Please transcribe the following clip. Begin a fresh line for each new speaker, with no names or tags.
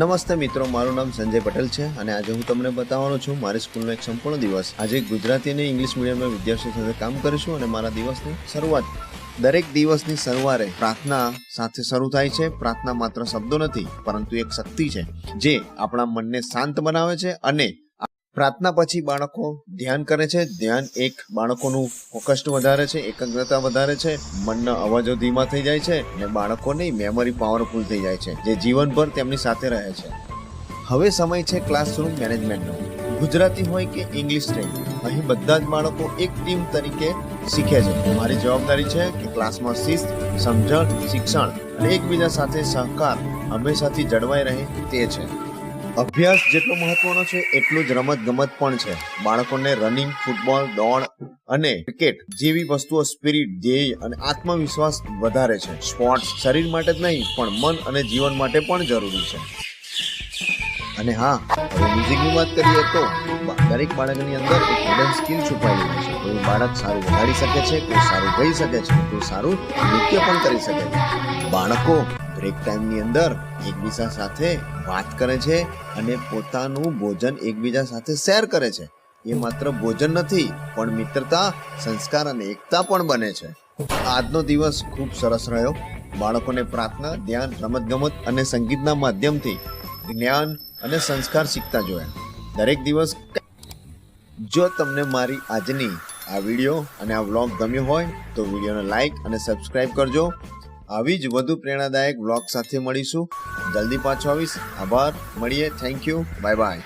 નમસ્તે મિત્રો, મારું નામ સંજય પટેલ છે અને આજે હું તમને બતાવવાનો છું મારી સ્કૂલનો એક સંપૂર્ણ દિવસ. આજે ગુજરાતી અને ઇંગ્લિશ મીડિયમના વિદ્યાર્થીઓ સાથે કામ કરીશું અને મારા દિવસની શરૂઆત દરેક દિવસની સવારે પ્રાર્થના સાથે શરૂ થાય છે. પ્રાર્થના માત્ર શબ્દો નથી પરંતુ એક શક્તિ છે જે આપણા મનને શાંત બનાવે છે અને પ્રાર્થના પછી બાળકો ધ્યાન કરે છે. ધ્યાન એક બાળકોનું ફોકસ વધારે છે, એકાગ્રતા વધારે છે, મનના અવાજો ધીમા થઈ જાય છે અને બાળકોની મેમરી પાવરફુલ થઈ જાય છે જે જીવનભર તેમની સાથે રહે છે. હવે સમય છે ક્લાસરૂમ મેનેજમેન્ટનો. ગુજરાતી હોય કે ઇંગ્લિશ ટ્રેનિંગ, અહીં બધા જ બાળકો એક ટીમ તરીકે શીખે છે. મારી જવાબદારી છે કે ક્લાસમાં શિસ્ત, સમજણ, શિક્ષણ અને એકબીજા સાથે સહકાર હંમેશાથી જળવાઈ રહે તે છે. અભ્યાસ જેટલો મહત્વનો છે એટલું જ રમત ગમત પણ છે. બાળકોને રનિંગ, ફૂટબોલ, દોડ અને ક્રિકેટ જેવી વસ્તુઓ સ્પિરિટ, ધ્યેય અને આત્મવિશ્વાસ વધારે છે. સ્પોર્ટ્સ શરીર માટે જ નહીં પણ મન અને જીવન માટે પણ જરૂરી છે. અને હા, હવે મ્યુઝિકની વાત કરીએ તો દરેક બાળકની અંદર એક હિડન સ્કિલ છુપાયેલી હોય છે. કોઈ બાળક સારું વગાડી શકે છે, કોઈ સારું ગાઈ શકે છે, કોઈ સારું નૃત્ય પણ કરી શકે છે. બાળકો બ્રેક ટાઈમની અંદર એકબીજા સાથે વાત કરે છે અને પોતાનું ભોજન એકબીજા સાથે શેર કરે છે. એ માત્ર ભોજન નથી પણ મિત્રતા, સંસ્કાર અને એકતા પણ બને છે. આજનો દિવસ ખૂબ સરસ રહ્યો. બાળકોને પ્રાર્થના, ધ્યાન, રમતગમત અને સંગીતના માધ્યમથી જ્ઞાન અને સંસ્કાર શીખતા જોયા. દરેક દિવસ. જો તમને મારી આજની આ વિડીયો અને આ વ્લોગ ગમ્યો હોય તો વિડીયોને લાઈક અને સબસ્ક્રાઈબ કરજો. આવી જ વધુ પ્રેરણાદાયક વ્લોગ સાથે મળીશું. જલ્દી પાછો આવીશ. આભાર, મળીએ. Thank you. Bye bye.